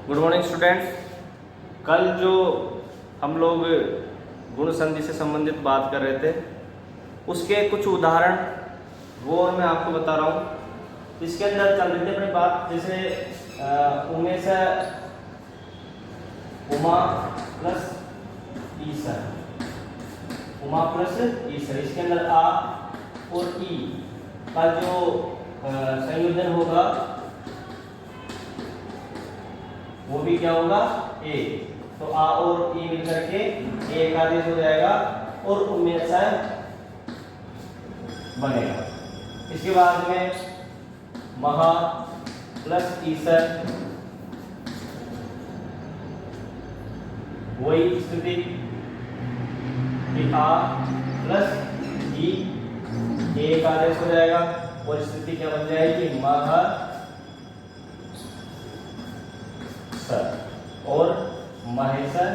Good morning students. कल जो हम लोग गुण संधि से संबंधित बात कर रहे थे उसके कुछ उदाहरण वो और मैं आपको बता रहा हूँ। इसके अंदर चल रही थी अपनी बात, जैसे उमें से उमा प्लस ईसर, उमा प्लस ईसर, इसके अंदर आ और ई का जो संयोजन होगा वो भी क्या होगा, ए। तो आ और ई मिलकर के ए का आदेश हो जाएगा और उम्मीद से बनेगा। इसके बाद में महा प्लस ईसर, वही स्थिति कि आ प्लस ई ए का आदेश हो जाएगा और स्थिति क्या बन जाएगी, महा और महेशर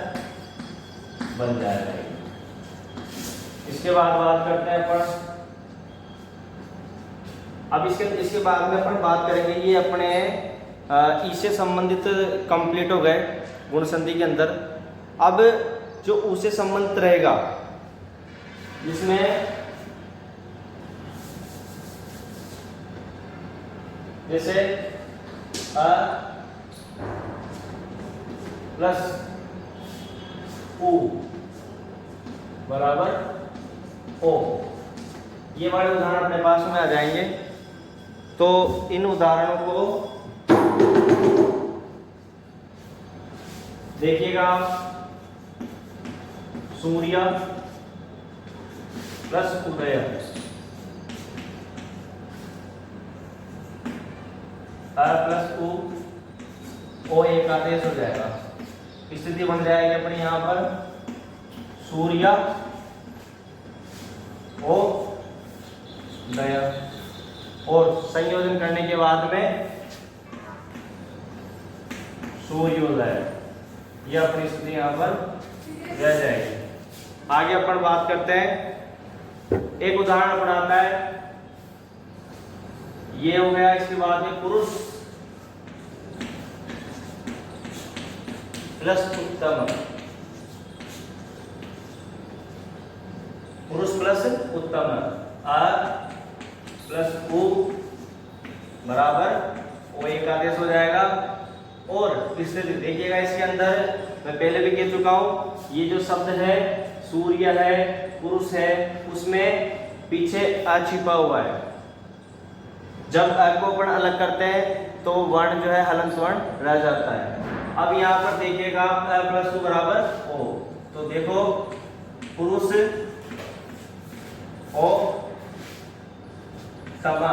बन जाएगा। इसके बाद बात करते हैं अपन, अब इसके बाद में अपन बात करेंगे, ये अपने ई से संबंधित कंप्लीट हो गए गुण संधि के अंदर। अब जो ऊ से संबंधित रहेगा जिसमें जैसे अ प्लस ऊ बराबर ओ, ये वाले उदाहरण अपने पास में आ जाएंगे। तो इन उदाहरणों को देखिएगा आप, सूर्य प्लस उदय, प्लस ऊ, ओ एक आदेश हो जाएगा। स्थिति बन जाएगी अपनी यहां पर सूर्य ओ दया, और संयोजन करने के बाद में सूर्योदय, यह अपनी स्थिति यहां पर रह जाएगी। आगे अपन बात करते हैं, एक उदाहरण अपन आता है, ये हो गया। इसके बाद में पुरुष प्लस उत्तम, पुरुष प्लस उत्तम, आ प्लस ऊ बराबर ओ एक आदेश हो जाएगा। और स्थिति देखिएगा, इसके अंदर मैं पहले भी कह चुका हूं, ये जो शब्द है सूर्य है, पुरुष है, उसमें पीछे अ छिपा हुआ है। जब अ को अपन अलग करते हैं तो वर्ण जो है हलंत वर्ण रह जाता है। अब यहाँ पर देखिएगा अ प्लस ऊ बराबर ओ, तो देखो पुरुष ओ समा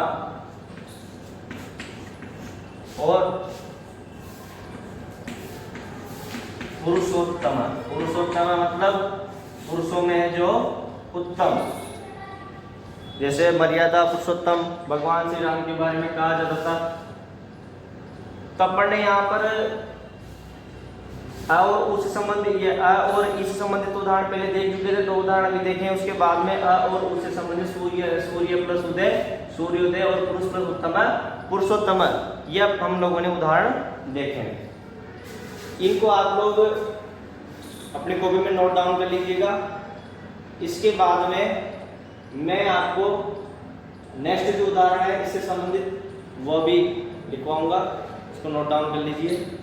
और पुरुषोत्तम, पुरुषोत्तम मतलब पुरुषों में है जो उत्तम। जैसे मर्यादा पुरुषोत्तम भगवान श्री राम के बारे में कहा जाता था। तो अपन ने यहाँ पर अ और ऊ से संबंधित, ये अ और ई से संबंधित उदाहरण पहले देख चुके थे, 2 उदाहरण भी देखे हैं। उसके बाद में अ और ऊ से संबंधित सूर्य प्लस उदय, सूर्योदय, और पुरुष प्लस उत्तम पुरुषोत्तम, ये हम लोगों ने उदाहरण देखे हैं। इनको आप लोग अपनी कॉपी में नोट डाउन कर लीजिएगा। इसके बाद में मैं आपको नेक्स्ट जो उदाहरण है इससे संबंधित वह भी लिखवाऊंगा, इसको नोट डाउन कर लीजिए।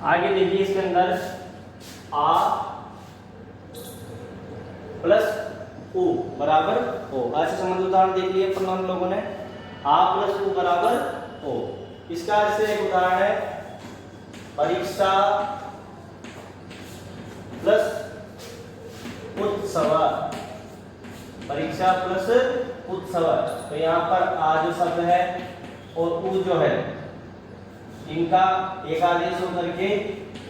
आगे देखिए, इसके अंदर आ प्लस ऊ बराबर ओ, ऐसे संबंधित उदाहरण देख लिए अपन हम लोगों ने। आ प्लस ऊ बराबर ओ, इसका जैसे एक उदाहरण है, परीक्षा प्लस उत्सव, परीक्षा प्लस उत्सव। तो यहाँ पर आ जो शब्द है और उ जो है इनका एक आदेश होकर के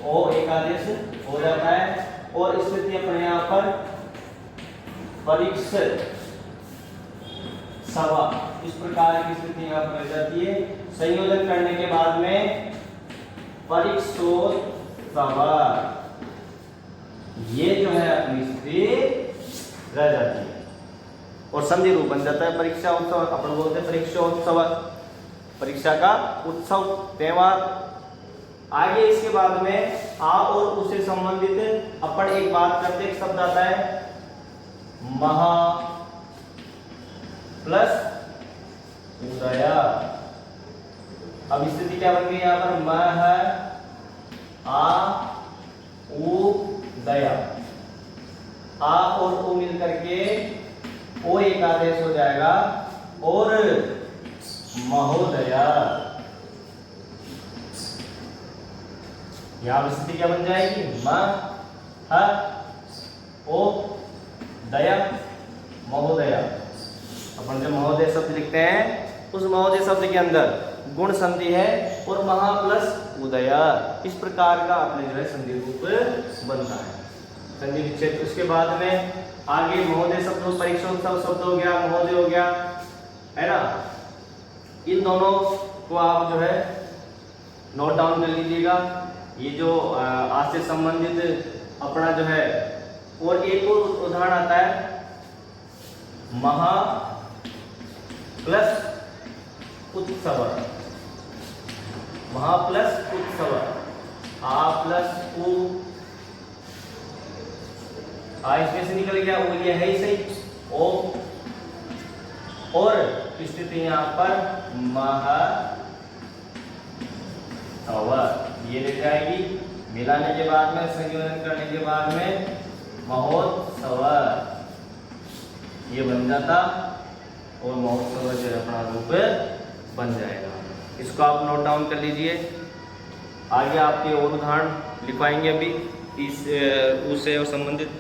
ओ एक आदेश हो जाता है और स्थिति अपने यहाँ पर परीक्ष सवा इस प्रकार की स्थिति यहाँ पर मिल जाती है। संयोजन करने के बाद में परीक्षोत्सवा ये जो है अपनी स्थिति रह जाती है और संधि रूप बन जाता है परीक्षा उत्सव। अपन बोलते हैं परीक्षा उत्सव, परीक्षा का उत्सव त्यौहार। आगे इसके बाद में आ और उससे संबंधित अपन एक बात करते एक शब्द आता है महा प्लस उदया। अब स्थिति क्या बन गई यहाँ पर मह आ उ दया। आ और उ मिलकर के ओ एक आदेश हो जाएगा और महोदया। यहां स्थिति क्या बन जाएगी म ह ओ दया महोदया। अपन जो महोदय शब्द लिखते हैं उस महोदय शब्द के अंदर गुण संधि है और महा प्लस उदया। इस प्रकार का अपने जो है संधि रूप बनता है संधि विच्छेद। उसके बाद में आगे महोदय शब्द परीक्षोत्सव शब्द हो गया, महोदय हो गया, है ना। इन दोनों को आप जो है नोट डाउन कर लीजिएगा। ये जो आज से संबंधित अपना जो है और एक और उदाहरण आता है महा प्लस उत्सव। महा प्लस उत्सव आ प्लस उ आ इसमें से निकल गया वो ये है ही सही ओ और स्थिति यहाँ पर महा ये लिख जाएगी। मिलाने के बाद में संयोजन करने के बाद में महोत्सव ये बन जाता और महोत्सव जो है अपना रूप बन जाएगा। इसको आप नोट डाउन कर लीजिए। आगे आपके और उदाहरण लिखवाएंगे अभी इस उससे और संबंधित।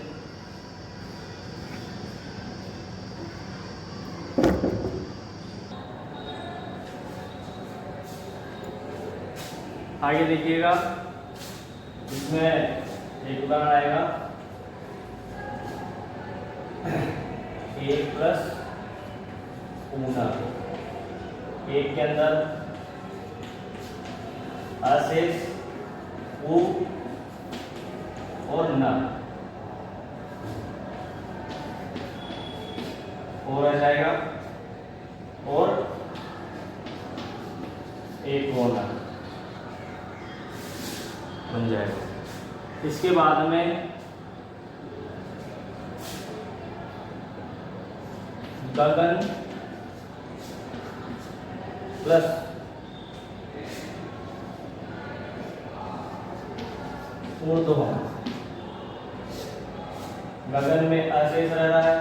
आगे देखिएगा इसमें एक उदाहरण आएगा एक प्लस ऊना। एक के अंदर अशेष उ और न हो रह जाएगा और एक होना बन जाएगा। इसके बाद में गगन प्लस ऊर्ध्व। गगन में अशेष रह रहा है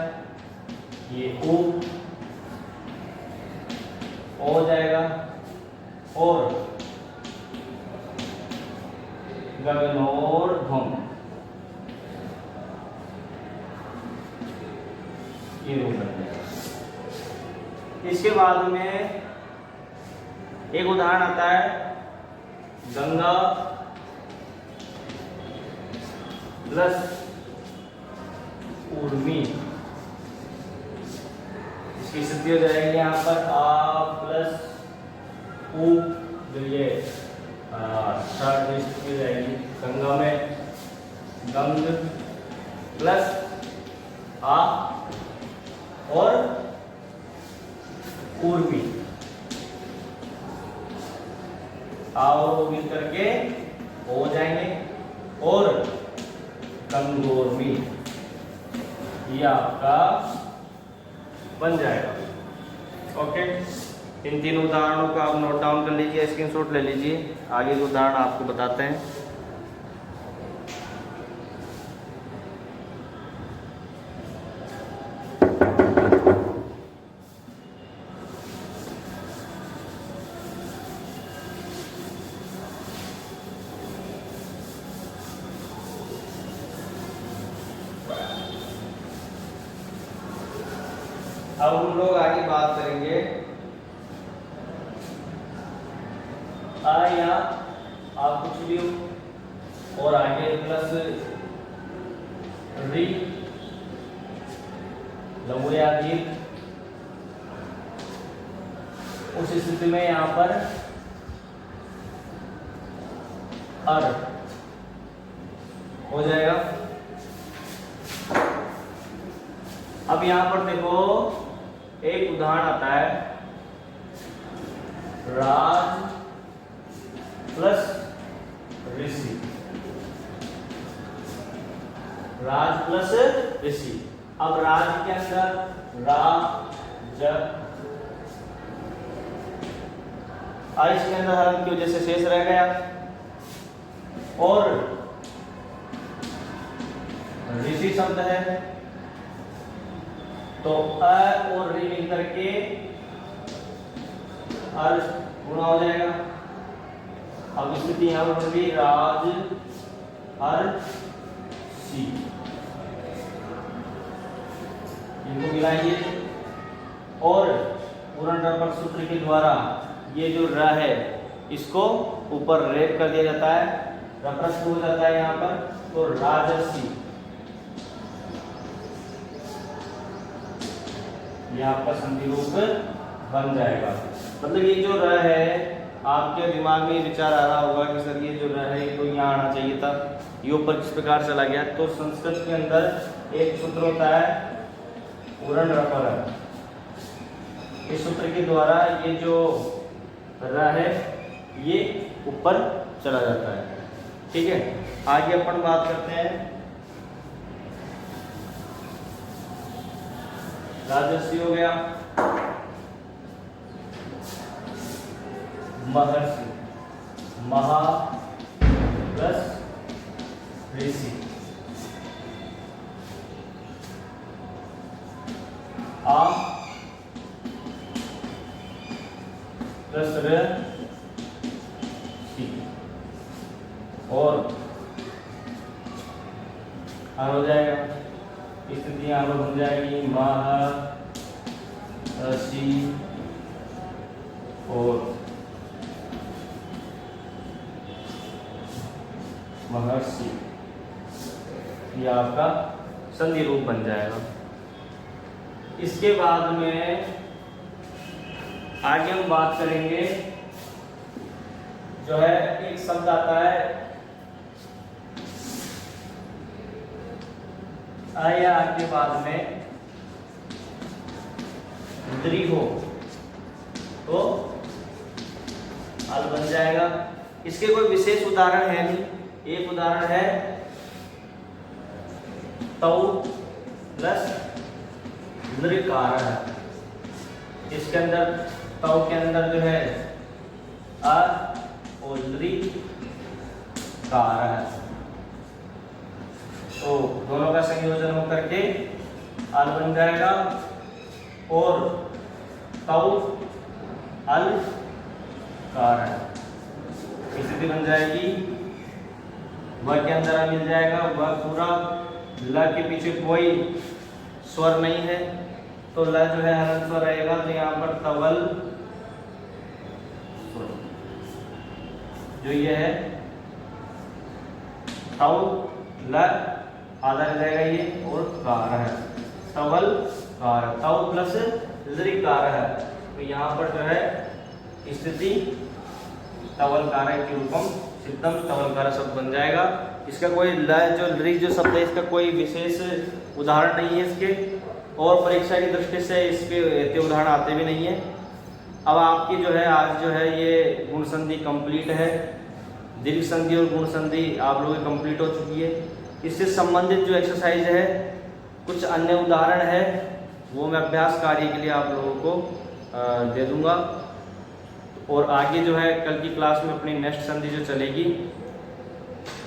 ये उ हो जाएगा और गगनोर्ध्वम् ये रूप बन जाएगा। इसके बाद में एक उदाहरण आता है गंगा प्लस उर्मी। इसकी स्थिति हो जाएगी यहाँ पर आ प्लस उ जो ये स्थिति हो जाएगी। गंगा में गंग प्लस आ और उर्मी आ और मिल करके हो जाएंगे और गंगोर्मी ये आपका बन जाएगा। ओके, इन तीनों उदाहरणों का आप नोट डाउन कर लीजिए, स्क्रीनशॉट ले लीजिए। आगे के उदाहरण आपको बताते हैं। अब हम लोग आगे बात करेंगे आ या आप कुछ भी हो, और आगे प्लस री लघु या दीर्घ, उस स्थिति में यहां पर अर हो जाएगा। अब यहां पर देखो एक उदाहरण आता है, राज प्लस ऋषि, राज प्लस ऋषि। अब राज के अंदर राज, इसके अंदर हरण की वजह से शेष रह गया, और ऋषि शब्द है तो अ और रि मिलकर के अर गुणा हो जाएगा। अब स्थिति यहां पर होगी राज अर सी, इनको मिलाइए और पूर्ण रपर सूत्र के द्वारा ये जो र है इसको ऊपर रेप कर दिया जाता है, रप्रस्थ हो जाता है यहाँ पर, तो राजसी, ये आपका संधि रूप बन जाएगा। मतलब ये जो र है आपके दिमाग में विचार आ रहा होगा कि सर ये जो र है तो यहाँ आना चाहिए था, ये ऊपर किस प्रकार चला गया। तो संस्कृत के अंदर एक सूत्र होता है पूर्ण रपर, इस सूत्र के द्वारा ये जो र है ये ऊपर चला जाता है। ठीक है, आगे अपन बात करते हैं राजर्षि हो गया, महर्षि, महा प्लस ऋषि, आ प्लस र सी, और हर हो जाएगा। स्थिति यहाँ पर बन जाएगी महर्षि और महर्षि, ये आपका संधि रूप बन जाएगा। इसके बाद में आगे हम बात करेंगे, जो है एक शब्द आता है आया के बाद में दृढ़ो, तो अल बन जाएगा। इसके कोई विशेष उदाहरण है नहीं, एक उदाहरण है तौ प्लस नृकार है, इसके अंदर तौ के अंदर जो है अ और लृ कार है, तो दोनों का संयोजन होकर के अल बन जाएगा, और तौ अल कार है, स्थिति बन जाएगी। व के अंदर मिल जाएगा, वह पूरा ल के पीछे कोई स्वर नहीं है, तो ल जो है हरण स्वर रहेगा, तो यहाँ पर तवल जो ये है तव ल आधा रहेगा ये, और कार है तवल कार, तव प्लस कार है, तो यहाँ पर जो है स्थिति तवल कार के रूपम सिद्धम तवलकार शब्द बन जाएगा। इसका कोई ल जो लृ जो शब्द है इसका कोई विशेष उदाहरण नहीं है इसके, और परीक्षा की दृष्टि से इसके इतने उदाहरण आते भी नहीं है। अब आपकी जो है आज जो है ये गुण संधि कंप्लीट है, दीर्घ संधि और गुण संधि आप लोगों की कंप्लीट हो चुकी है। इससे संबंधित जो एक्सरसाइज है, कुछ अन्य उदाहरण है, वो मैं अभ्यास कार्य के लिए आप लोगों को दे दूंगा। और आगे जो है कल की क्लास में अपनी नेक्स्ट संधि जो चलेगी,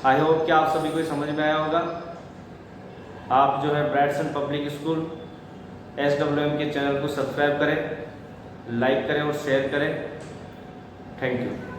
आई होप कि आप सभी को समझ में आया होगा। आप जो है ब्राइटसन पब्लिक स्कूल SWM के चैनल को सब्सक्राइब करें, लाइक करें और शेयर करें। Thank you.